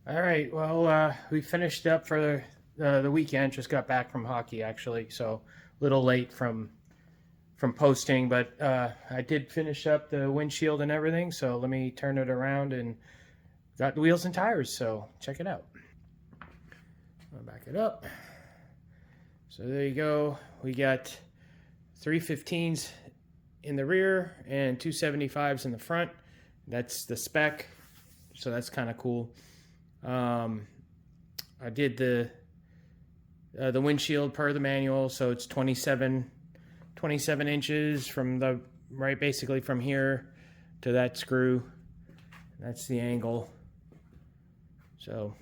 All right. Well, we finished up for the weekend. Just got back from hockey, actually, so a little late from posting, but I did finish up the windshield and everything. So let me turn it around and got the wheels and tires. So check it out. I'll back it up. So there you go. We got 315s in the rear and 275s in the front. That's the spec. So that's kind of cool. I did the windshield per the manual, so it's 27 inches from the basically from here to that screw. That's the angle. So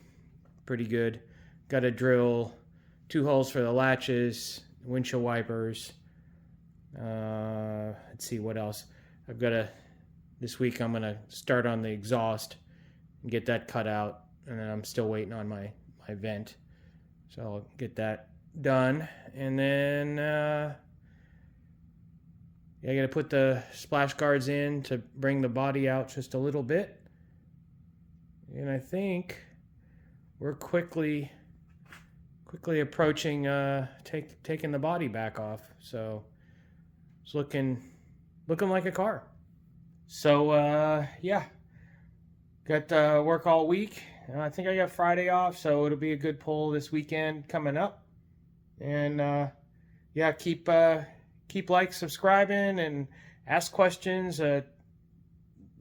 pretty good. Got to drill 2 holes for the latches, windshield wipers. Let's see what else. This week I'm gonna start on the exhaust and get that cut out. And then I'm still waiting on my vent. So I'll get that done. And then I got to put the splash guards in to bring the body out just a little bit. And I think we're quickly approaching taking the body back off. So it's looking like a car. So yeah, got work all week. I think I got Friday off, so it'll be a good pull this weekend coming up. And yeah, keep like, subscribing, and ask questions. The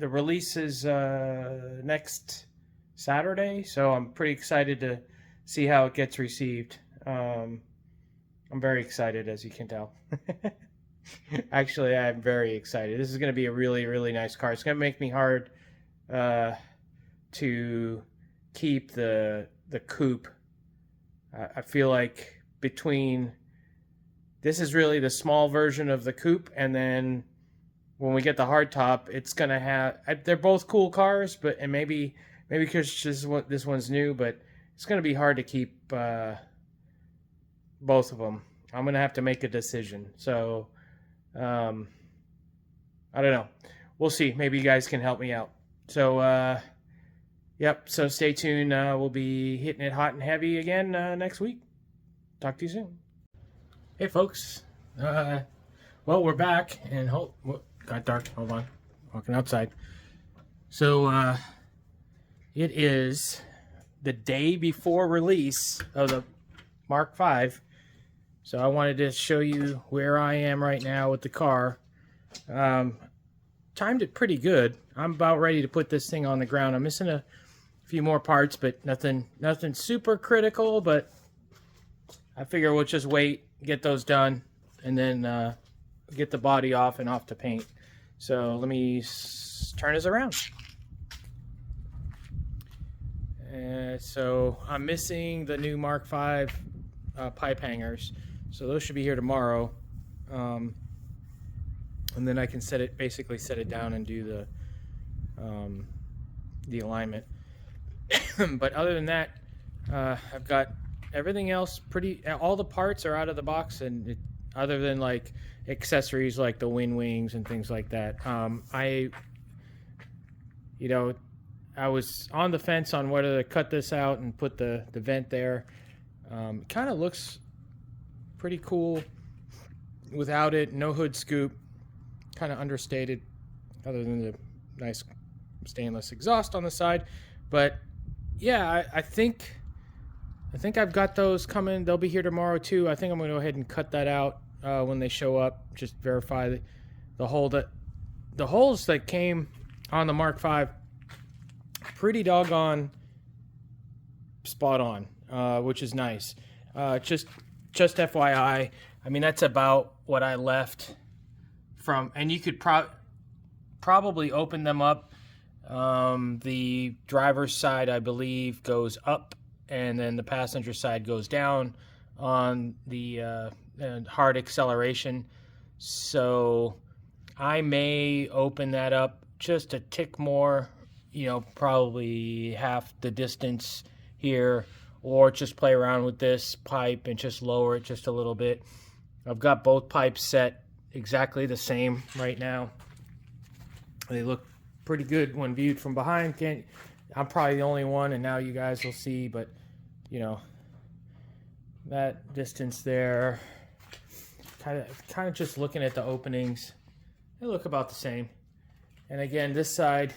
release is next Saturday, so I'm pretty excited to see how it gets received. I'm very excited, as you can tell. Actually, I'm very excited. This is going to be a really, really nice car. It's going to make me hard to keep the coupe. I feel like this is really the small version of the coupe, and then when we get the hardtop, it's gonna have. They're both cool cars, but maybe because this one's new, but it's gonna be hard to keep both of them. I'm gonna have to make a decision. So I don't know. We'll see. Maybe you guys can help me out. So yep, so stay tuned. We'll be hitting it hot and heavy again next week. Talk to you soon. Hey, folks. Well, we're back, and got dark. Hold on. Walking outside. So it is the day before release of the Mark V. So I wanted to show you where I am right now with the car. Timed it pretty good. I'm about ready to put this thing on the ground. I'm missing a few more parts, but nothing super critical, but I figure we'll just wait, get those done, and then get the body off and off to paint. So let me turn this around. So I'm missing the new Mark V pipe hangers, so those should be here tomorrow, and then I can basically set it down and do the alignment. But other than that, I've got everything else all the parts are out of the box, and other than like accessories like the wind wings and things like that. I was on the fence on whether to cut this out and put the vent there. It kind of looks pretty cool without it. No hood scoop, kind of understated, other than the nice stainless exhaust on the side. But yeah, I think I've got those coming. They'll be here tomorrow too. I think I'm going to go ahead and cut that out when they show up. Just verify the holes that came on the Mark V. Pretty doggone spot on, which is nice. Just FYI, I mean, that's about what I left from, and you could probably open them up. The driver's side, I believe, goes up, and then the passenger side goes down on the hard acceleration. So I may open that up just a tick more, probably half the distance here, or just play around with this pipe and just lower it just a little bit. I've got both pipes set exactly the same right now. They look pretty good when viewed from behind. I'm probably the only one, and now you guys will see, but you know, that distance there, kind of just looking at the openings, they look about the same. And again, this side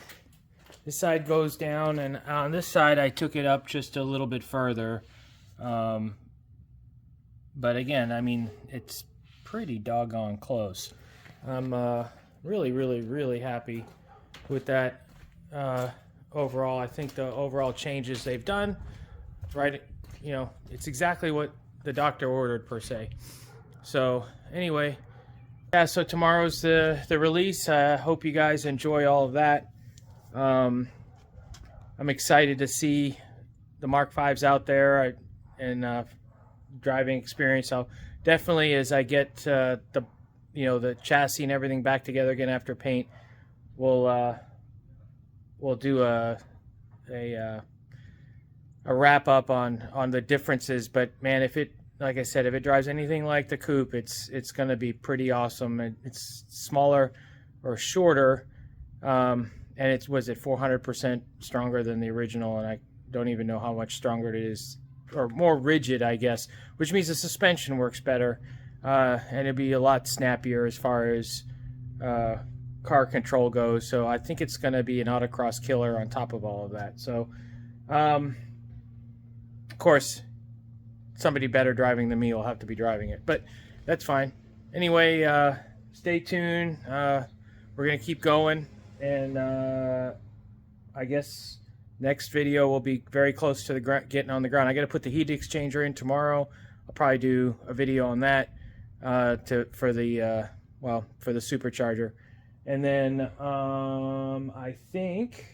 goes down, and on this side I took it up just a little bit further. But again, I mean, it's pretty doggone close. I'm really happy with that overall. I think the overall changes they've done, right, you know, it's exactly what the doctor ordered per se. So anyway, yeah, so tomorrow's the release. I hope you guys enjoy all of that. I'm excited to see the Mark V's out there and driving experience. I'll definitely, as I get the chassis and everything back together again after paint, we'll do a wrap up on the differences. But man, like I said, if it drives anything like the coupe, it's going to be pretty awesome. It's smaller or shorter, and was it 400% stronger than the original, and I don't even know how much stronger it is, or more rigid, I guess, which means the suspension works better, and it'll be a lot snappier as far as car control goes. So I think it's going to be an autocross killer on top of all of that. So of course, somebody better driving than me will have to be driving it, but that's fine. Anyway, stay tuned. We're gonna keep going, and I guess next video will be very close to the getting on the ground. I got to put the heat exchanger in tomorrow. I'll probably do a video on that for the supercharger, and then I think,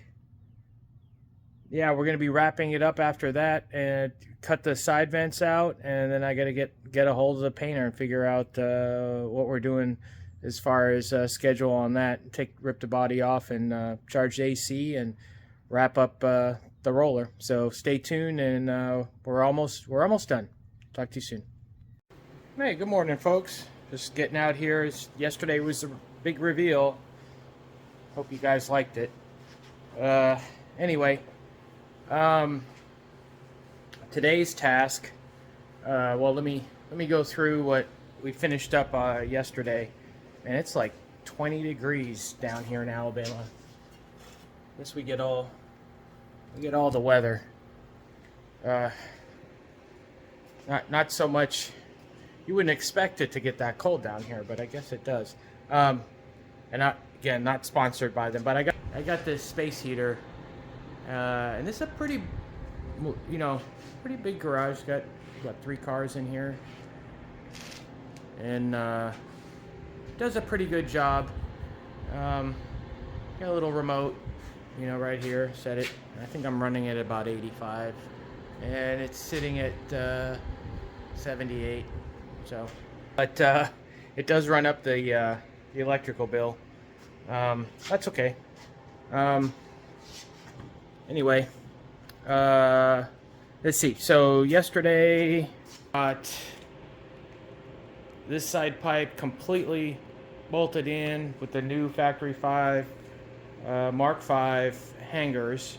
yeah, we're going to be wrapping it up after that and cut the side vents out, and then I got to get a hold of the painter and figure out what we're doing as far as schedule on that. Rip the body off and charge the AC and wrap up the roller. So stay tuned, and we're almost done. Talk to you soon. Hey, good morning, folks. Just getting out here. Yesterday was the big reveal. Hope you guys liked it. Anyway, today's task. Well, let me go through what we finished up yesterday, and it's like 20 degrees down here in Alabama. I guess we get all the weather. Not so much. You wouldn't expect it to get that cold down here, but I guess it does. And not sponsored by them, but I got this space heater, and this is a pretty big garage. Got 3 cars in here, and does a pretty good job. Got a little remote, right here. Set it. I think I'm running it at about 85, and it's sitting at 78. So, but it does run up the electrical bill. That's okay. Anyway, let's see. So yesterday, got this side pipe completely bolted in with the new Factory 5 Mark 5 hangers.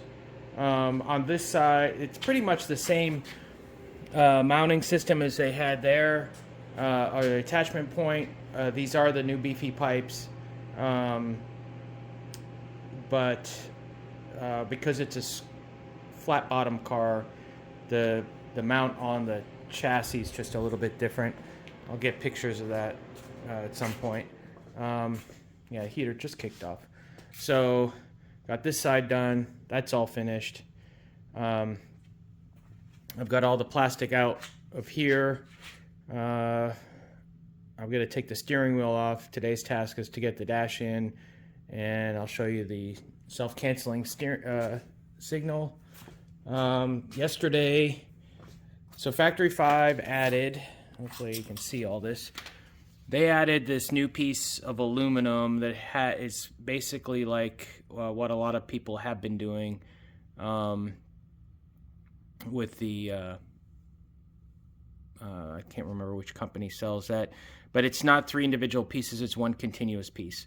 On this side, it's pretty much the same mounting system as they had there, or the attachment point. These are the new beefy pipes, but because it's a flat bottom car, the mount on the chassis is just a little bit different. I'll get pictures of that at some point. Yeah, heater just kicked off. So got this side done. That's all finished. I've got all the plastic out of here. I'm going to take the steering wheel off. Today's task is to get the dash in, and I'll show you the self-canceling signal. Yesterday, so Factory 5 added, hopefully you can see all this, they added this new piece of aluminum that is basically like what a lot of people have been doing with the I can't remember which company sells that, but it's not 3 individual pieces, it's one continuous piece.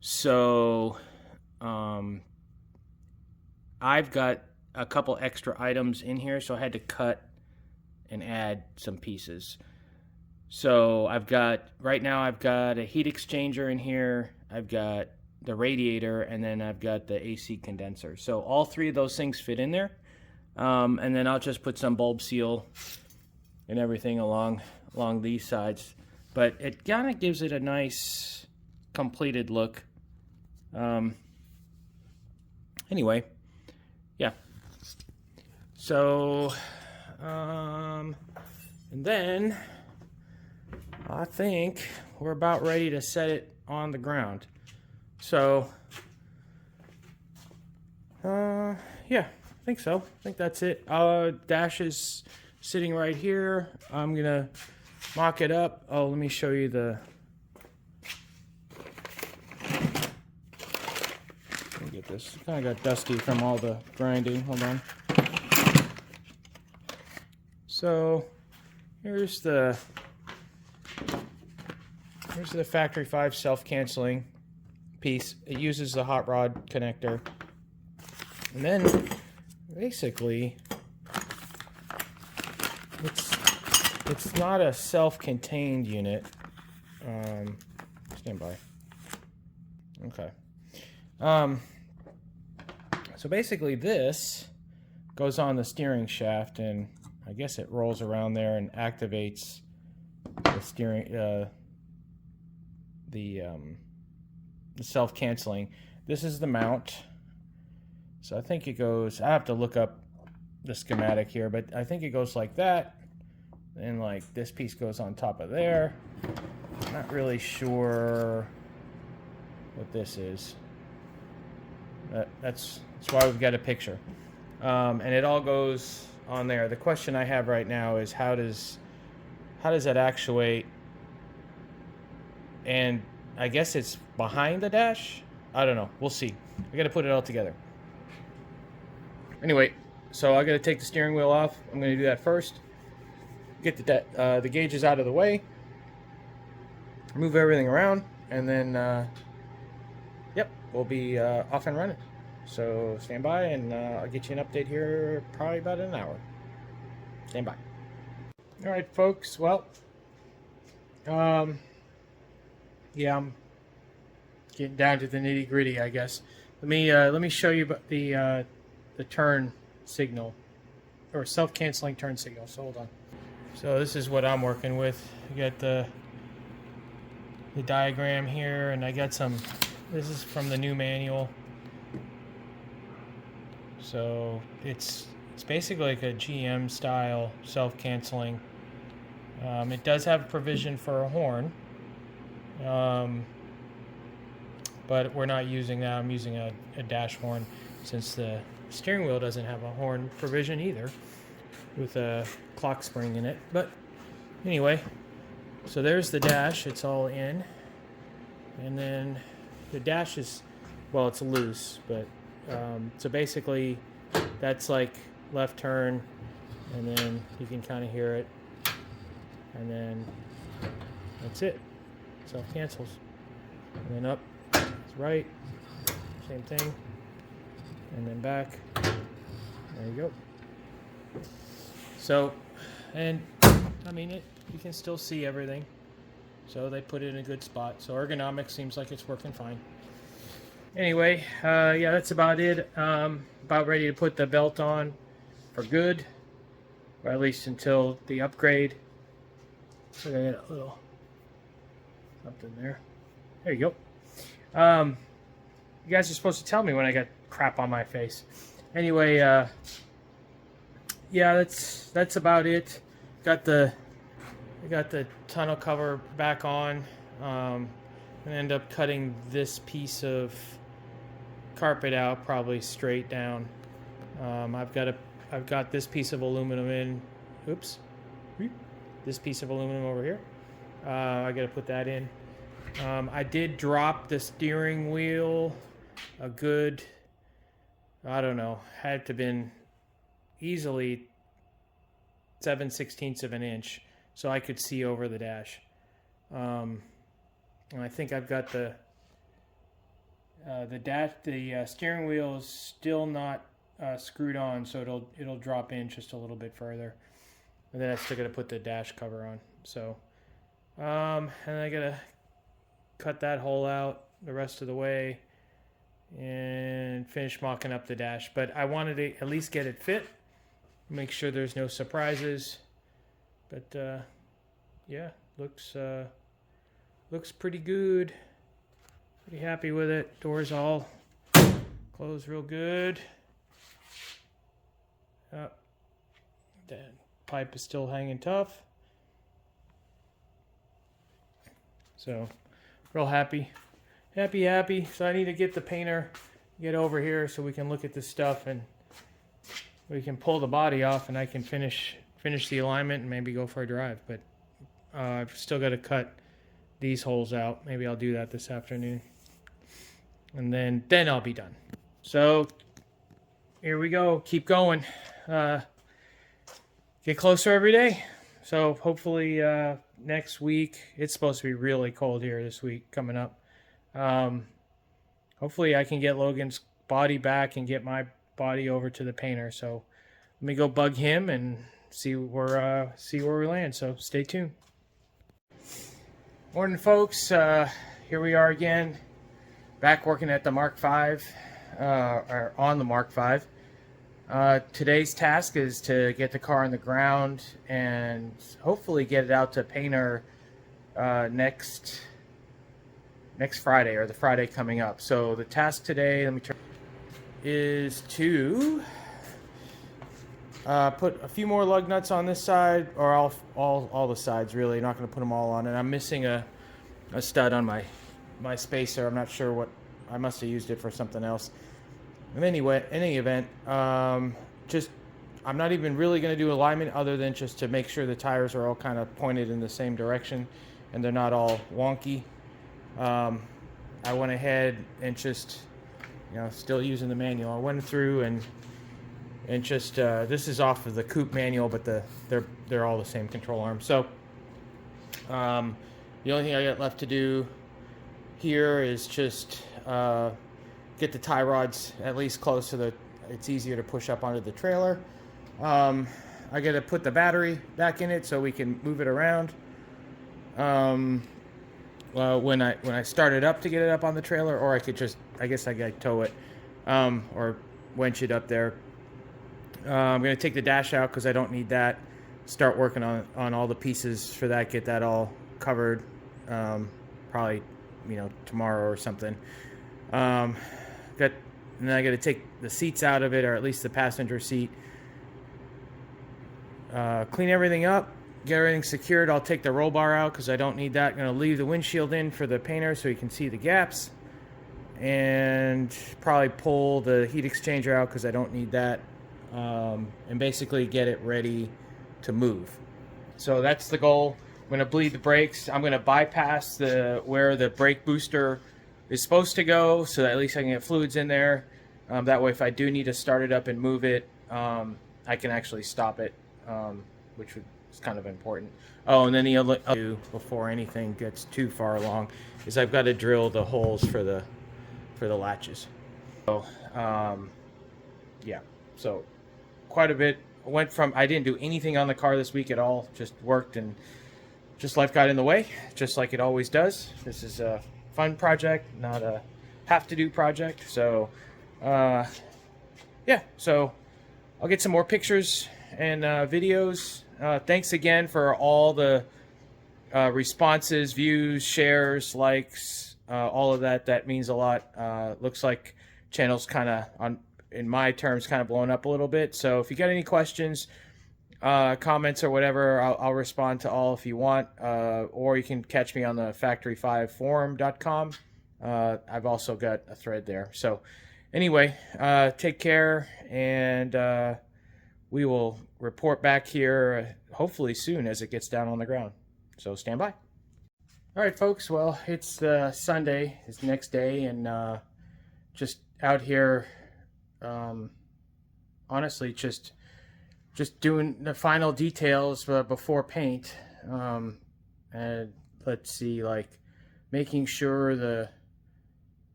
So I've got a couple extra items in here, so I had to cut and add some pieces. So right now I've got a heat exchanger in here, I've got the radiator, and then I've got the AC condenser. So all three of those things fit in there. And then I'll just put some bulb seal and everything along these sides. But it kind of gives it a nice completed look. Anyway, yeah. So, and then I think we're about ready to set it on the ground. So, yeah, I think so. I think that's it. Dash is sitting right here. I'm gonna mock it up. Oh, let me show you the. Let me get this. Kind of got dusty from all the grinding. Hold on. So, here's the Factory 5 self-canceling piece. It uses the hot rod connector. And then, basically, it's not a self-contained unit. Stand by. Okay. So basically this goes on the steering shaft, and I guess it rolls around there and activates the steering, the self-canceling. This is the mount. So I think it goes, I have to look up the schematic here, but I think it goes like that. And like this piece goes on top of there. Not really sure what this is. That's why we've got a picture. And it all goes on there. The question I have right now is how does that actuate? And I guess it's behind the dash? I don't know. We'll see. I got to put it all together. Anyway, so I got to take the steering wheel off. I'm going to do that first. Get the gauges out of the way. Move everything around, and then yep, we'll be off and running. So stand by, and I'll get you an update here probably about an hour. Stand by. All right, folks. Well, yeah, I'm getting down to the nitty gritty, I guess. Let me show you the turn signal, or self-canceling turn signal. So hold on. So this is what I'm working with. You got the diagram here, and I got some. This is from the new manual. So it's basically like a GM style self-canceling. It does have provision for a horn, but we're not using that. I'm using a dash horn since the steering wheel doesn't have a horn provision either, with a clock spring in it. But anyway, so there's the dash. It's all in, and then the dash is, well, it's loose, but so basically that's like left turn, and then you can kind of hear it, and then that's it. Self cancels, and then up it's right, same thing, and then back. There you go. So, and I mean, you can still see everything. So they put it in a good spot. So Ergonomics seems like it's working fine. Anyway, yeah, that's about it. About ready to put the belt on for good, or at least until the upgrade. So I got a little something there. There you go. You guys are supposed to tell me when I got crap on my face. Anyway, yeah, that's about it. I got the tonneau cover back on. I'm gonna end up cutting this piece of carpet out, probably straight down. I've got this piece of aluminum in. Oops, this piece of aluminum over here. I got to put that in. I did drop the steering wheel a good, I don't know, had to been easily 7/16 of an inch, so I could see over the dash. And I think I've got the steering wheel is still not screwed on, so it'll drop in just a little bit further. And then I still got to put the dash cover on. So, and I got to cut that hole out the rest of the way and finish mocking up the dash. But I wanted to at least get it fit, make sure there's no surprises. But yeah, looks pretty good. Pretty happy with it. Doors all closed real good. The pipe is still hanging tough. So, real happy. Happy. So I need to get the painter, get over here so we can look at this stuff and we can pull the body off and I can finish the alignment and maybe go for a drive. But I've still got to cut these holes out. Maybe I'll do that this afternoon. And then I'll be done. So here we go. Keep going. Get closer every day. So hopefully next week, it's supposed to be really cold here this week coming up. Hopefully I can get Logan's body back and get my body over to the painter. So let me go bug him and see where we land. So stay tuned. Morning, folks. Here we are again, back working at the Mark V, or on the Mark V. Today's task is to get the car on the ground and hopefully get it out to painter next Friday, or the Friday coming up. So the task today, let me turn, is to put a few more lug nuts on this side, or all the sides really. Not going to put them all on, and I'm missing a stud on my spacer. I'm not sure what, I must have used it for something else. In any event, just I'm not even really going to do alignment other than just to make sure the tires are all kind of pointed in the same direction and they're not all wonky. I went ahead and just, still using the manual. I went through and just this is off of the coupe manual, but they're all the same control arm. So the only thing I got left to do here is just get the tie rods at least close to the, it's easier to push up onto the trailer. I got to put the battery back in it so we can move it around. When I start it up to get it up on the trailer, or I could just, I guess I got to tow it, or winch it up there. I'm going to take the dash out because I don't need that. Start working on all the pieces for that, get that all covered, probably, tomorrow or something. And then I got to take the seats out of it, or at least the passenger seat. Clean everything up, get everything secured. I'll take the roll bar out because I don't need that. I'm going to leave the windshield in for the painter so you can see the gaps. And probably pull the heat exchanger out because I don't need that. And basically get it ready to move. So that's the goal. I'm going to bleed the brakes. I'm going to bypass where the brake booster is supposed to go, so that at least I can get fluids in there. That way, if I do need to start it up and move it, I can actually stop it, which is kind of important. Oh, and then the other thing before anything gets too far along is I've got to drill the holes for the latches. So yeah, so quite a bit. I didn't do anything on the car this week at all. Just worked, and just life got in the way, just like it always does. This is a fun project, not a have-to-do project. So yeah, so I'll get some more pictures and videos. Thanks again for all the responses, views, shares, likes, all of that. That means a lot. Looks like channel's kind of, in my terms, kind of blowing up a little bit. So if you got any questions, comments or whatever, I'll respond to all if you want, or you can catch me on the factory5forum.com. I've also got a thread there. So anyway, take care, and we will report back here hopefully soon as it gets down on the ground. So stand by. All right, folks. Well, it's Sunday. It's the next day, and just out here, honestly, just doing the final details before paint, and let's see, like making sure the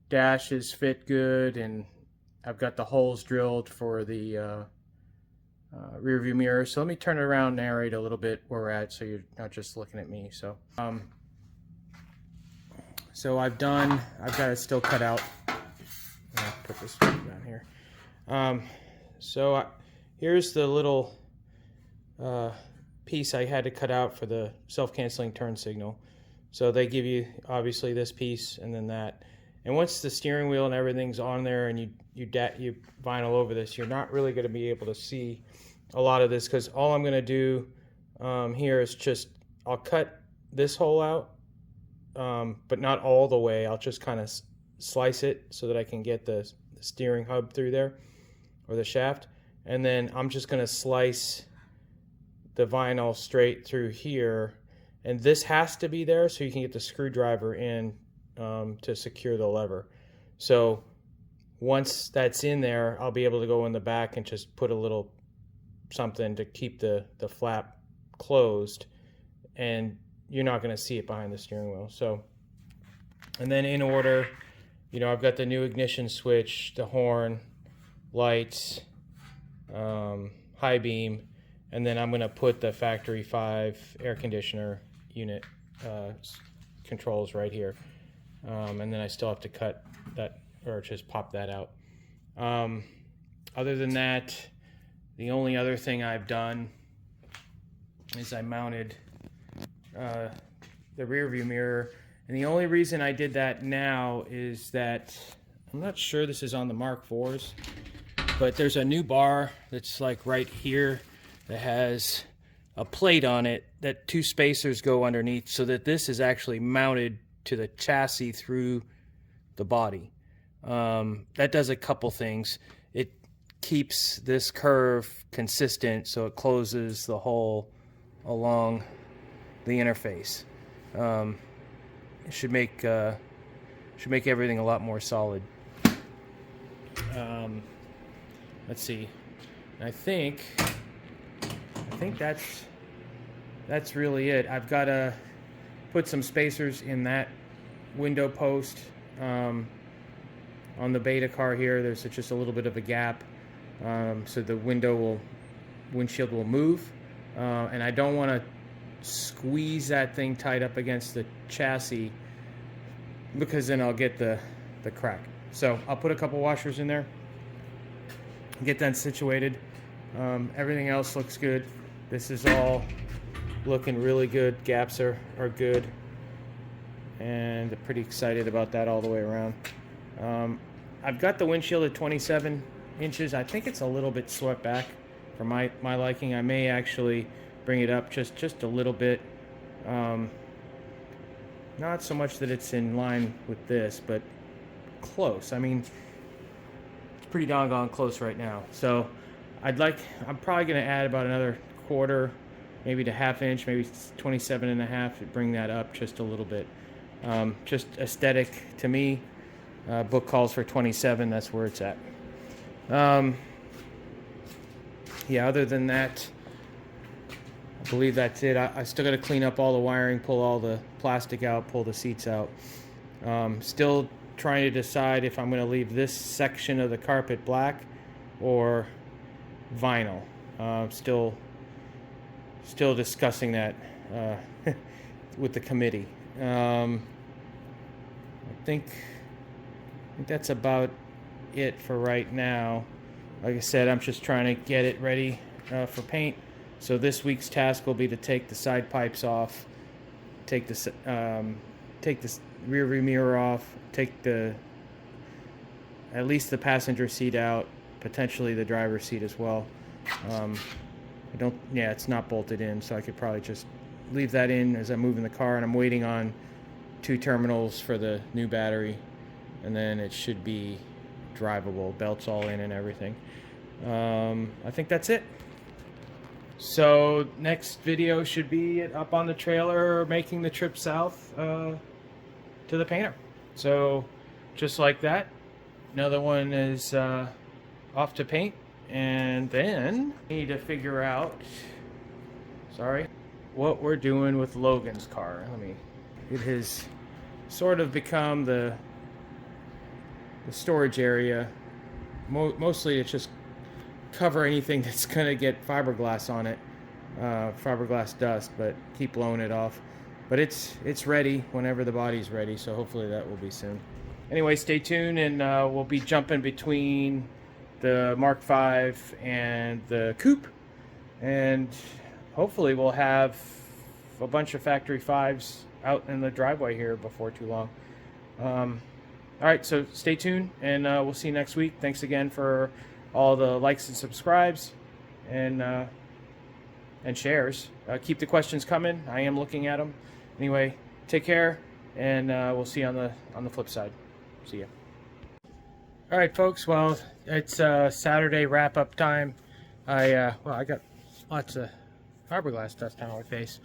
dashes fit good, and I've got the holes drilled for the rear view mirror. So let me turn it around, narrate a little bit where we're at, so you're not just looking at me. So so I've got it still cut out. I'll put this down here. Here's the little piece I had to cut out for the self-canceling turn signal. So they give you obviously this piece and then that. And once the steering wheel and everything's on there and you vinyl over this, you're not really going to be able to see a lot of this, because all I'm going to do here is just, I'll cut this hole out, but not all the way. I'll just kind of slice it so that I can get the steering hub through there, or the shaft. And then I'm just going to slice the vinyl straight through here. And this has to be there so you can get the screwdriver in to secure the lever. So once that's in there, I'll be able to go in the back and just put a little something to keep the flap closed, and you're not going to see it behind the steering wheel. So, and then in order, you know, I've got the new ignition switch, the horn, lights, high beam, and then I'm going to put the factory 5 air conditioner unit controls right here. And then I still have to cut that, or just pop that out. Other than that, the only other thing I've done is I mounted the rear view mirror. And the only reason I did that now is that I'm not sure this is on the Mark IVs, but there's a new bar that's like right here that has a plate on it that 2 spacers go underneath, so that this is actually mounted to the chassis through the body. That does a couple things. It keeps this curve consistent, so it closes the hole along the interface. It should make everything a lot more solid. Let's see. I think that's really it. I've got to put some spacers in that window post. On the Beta car here, there's just a little bit of a gap, so the windshield will move, and I don't want to squeeze that thing tight up against the chassis, because then I'll get the crack. So I'll put a couple washers in there, get that situated. Everything else looks good. This is all looking really good. Gaps are good, and I'm pretty excited about that all the way around. I've got the windshield at 27 inches. I think it's a little bit swept back for my liking. I may actually bring it up just a little bit. Not so much that it's in line with this, but close. I mean, it's pretty doggone close right now. So I'm probably going to add about another quarter, maybe to ½ inch, maybe 27.5, to bring that up just a little bit. Just aesthetic to me. Book calls for 27. That's where it's at. Yeah, other than that, I believe that's it. I still got to clean up all the wiring, pull all the plastic out, pull the seats out. Still trying to decide if I'm going to leave this section of the carpet black or vinyl. Still discussing that with the committee. I think that's about it for right now. Like I said, I'm just trying to get it ready for paint. So this week's task will be to take the side pipes off, take the rear view mirror off, take at least the passenger seat out, potentially the driver's seat as well. It's not bolted in, so I could probably just leave that in as I move in the car, and I'm waiting on 2 terminals for the new battery, and then it should be drivable, belts all in and everything. I think that's it. So next video should be up on the trailer making the trip south to the painter. So just like that, another one is off to paint, and then we need to figure out what we're doing with Logan's car. It has sort of become the storage area mostly it's just cover anything that's gonna get fiberglass on it, fiberglass dust, but keep blowing it off. But it's ready whenever the body's ready, so hopefully that will be soon. Anyway, stay tuned, and we'll be jumping between the Mark V and the Coupe, and hopefully we'll have a bunch of factory 5s out in the driveway here before too long. All right, so stay tuned, and we'll see you next week. Thanks again for all the likes and subscribes and shares. Keep the questions coming. I am looking at them. Anyway, take care, and we'll see you on the flip side. See ya. All right, folks. Well, it's Saturday wrap-up time. I got lots of fiberglass dust on my face.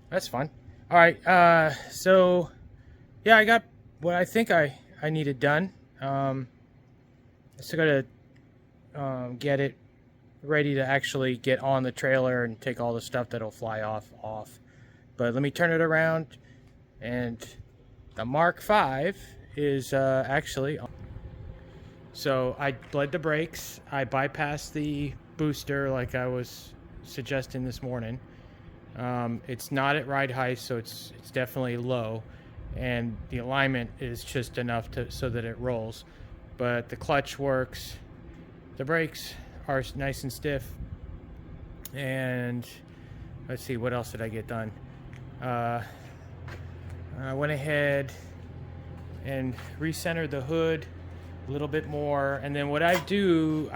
That's fun. All right. So yeah, I got what I think I needed done. I still gotta get it ready to actually get on the trailer and take all the stuff that'll fly off. But let me turn it around, and the Mark V is actually on. So I bled the brakes. I bypassed the booster like I was suggesting this morning. It's not at ride height, so it's definitely low, and the alignment is just enough so that it rolls. But the clutch works. The brakes are nice and stiff. And let's see, what else did I get done? I went ahead and recentered the hood a little bit more, and then what I did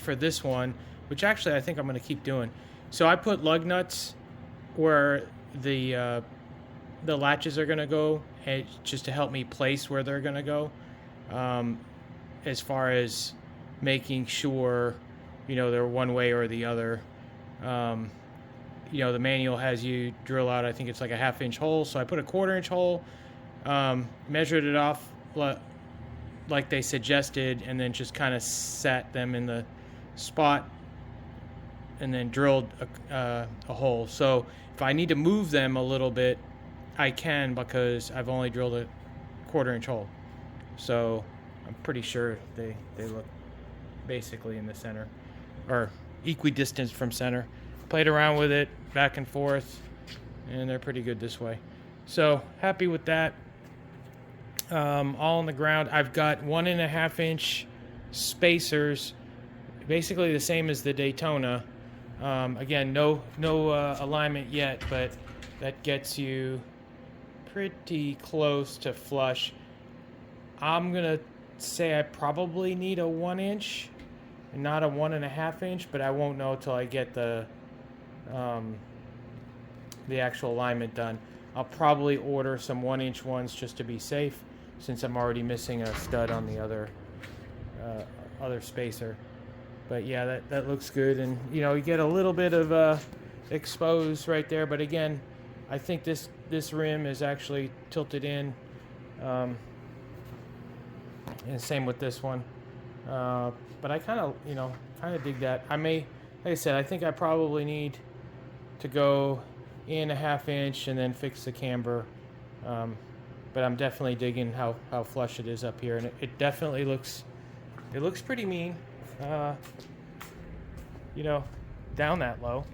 for this one, which actually I think I'm going to keep doing. So I put lug nuts where the latches are going to go, and just to help me place where they're going to go, as far as making sure, they're one way or the other. The manual has you drill out, I think it's like a 1/2 inch hole, so I put a 1/4 inch hole, measured it off like they suggested, and then just kind of sat them in the spot, and then drilled a hole. So if I need to move them a little bit, I can, because I've only drilled a 1/4 inch hole. So I'm pretty sure they look basically in the center, or equidistant from center. Played around with it back and forth, and they're pretty good this way. So happy with that. All on the ground. I've got 1.5 inch spacers, basically the same as the Daytona. Again, no alignment yet, but that gets you pretty close to flush. I'm gonna say I probably need a 1 inch and not a 1.5 inch, but I won't know till I get the actual alignment done. I'll probably order some 1 inch ones just to be safe, since I'm already missing a stud on the other spacer. But yeah, that looks good, and you get a little bit of exposed right there. But again, I think this rim is actually tilted in, and same with this one. But I kind of dig that. Like I said, I think I probably need to go in a 1/2 inch and then fix the camber. But I'm definitely digging how flush it is up here, and it definitely looks pretty mean, down that low.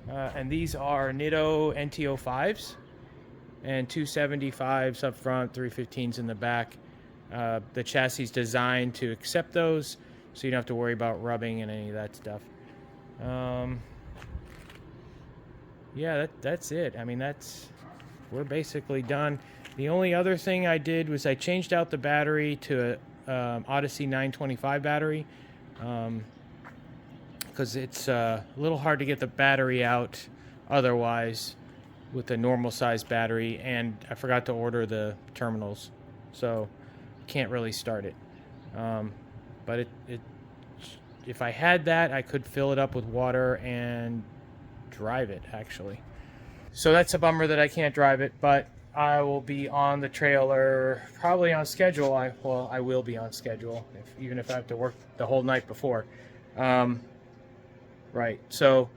And these are Nitto NTO5s and 275s up front, 315s in the back. The chassis is designed to accept those, so you don't have to worry about rubbing and any of that stuff. Yeah, that's it. I mean, we're basically done. The only other thing I did was I changed out the battery to a Odyssey 925 battery, because it's a little hard to get the battery out otherwise with a normal size battery, and I forgot to order the terminals, so can't really start it. But if I had that, I could fill it up with water and drive it, actually. So that's a bummer that I can't drive it, but I will be on the trailer, probably on schedule. I will be on schedule, even if I have to work the whole night before. Right, so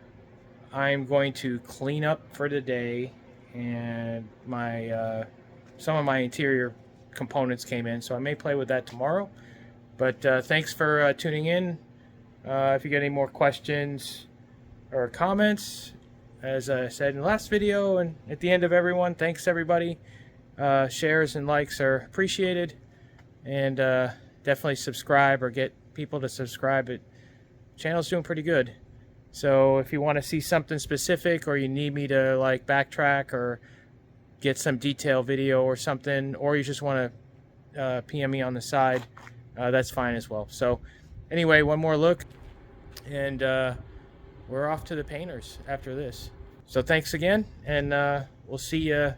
I'm going to clean up for the day, and some of my interior components came in, so I may play with that tomorrow. But thanks for tuning in. If you get any more questions or comments, as I said in the last video and at the end of everyone, thanks everybody. Shares and likes are appreciated, and definitely subscribe or get people to subscribe. The channel's doing pretty good. So if you want to see something specific, or you need me to like backtrack or get some detailed video or something, or you just want to PM me on the side, that's fine as well. So anyway, one more look, and we're off to the painters after this. So thanks again, and we'll see you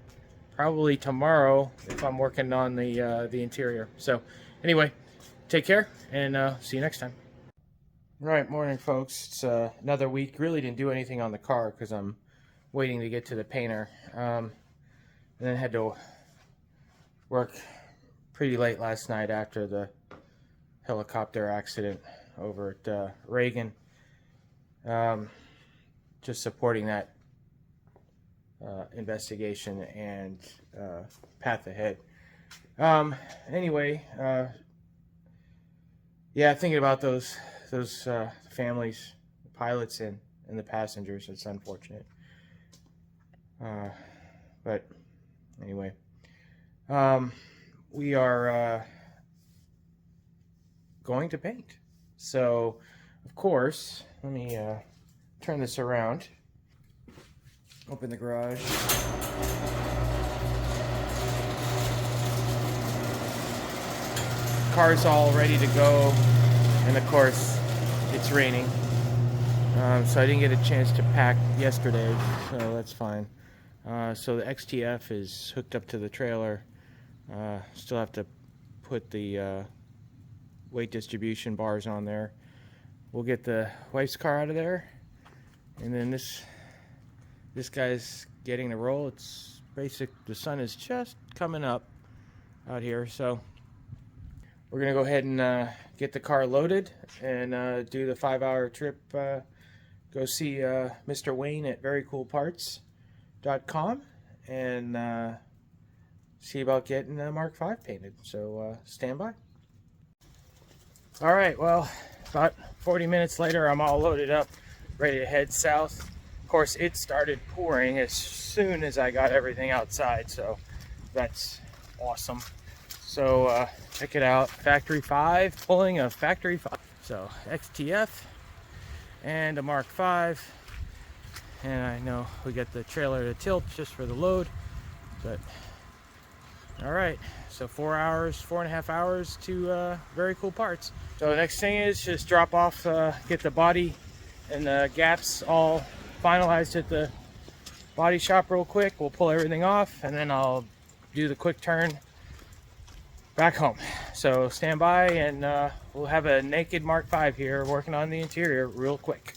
probably tomorrow if I'm working on the interior. So anyway, take care, and see you next time. Right, morning folks. It's another week. Really didn't do anything on the car because I'm waiting to get to the painter. And then had to work pretty late last night after the helicopter accident over at Reagan. Just supporting that investigation and path ahead. Anyway, yeah, thinking about those families, the pilots and the passengers. It's unfortunate. But anyway, we are going to paint. So, of course, let me turn this around. Open the garage. Car's all ready to go, and of course, it's raining. So I didn't get a chance to pack yesterday, so that's fine. So the XTF is hooked up to the trailer. Still have to put the weight distribution bars on there. We'll get the wife's car out of there, and then this guy's getting to roll. It's basic. The sun is just coming up out here, so we're gonna go ahead and get the car loaded and do the 5-hour trip. Go see Mr. Wayne at verycoolparts.com and see about getting the Mark V painted. So stand by. All right, well, about 40 minutes later, I'm all loaded up, ready to head south. Of course, it started pouring as soon as I got everything outside, so that's awesome. So check it out, Factory 5, pulling a Factory 5. So XTF and a Mark V, and I know we got the trailer to tilt just for the load, but all right, so 4.5 hours to Very Cool Parts. So the next thing is just drop off, get the body and the gaps all finalized at the body shop real quick. We'll pull everything off, and then I'll do the quick turn back home. So stand by, and we'll have a naked Mark V here working on the interior real quick.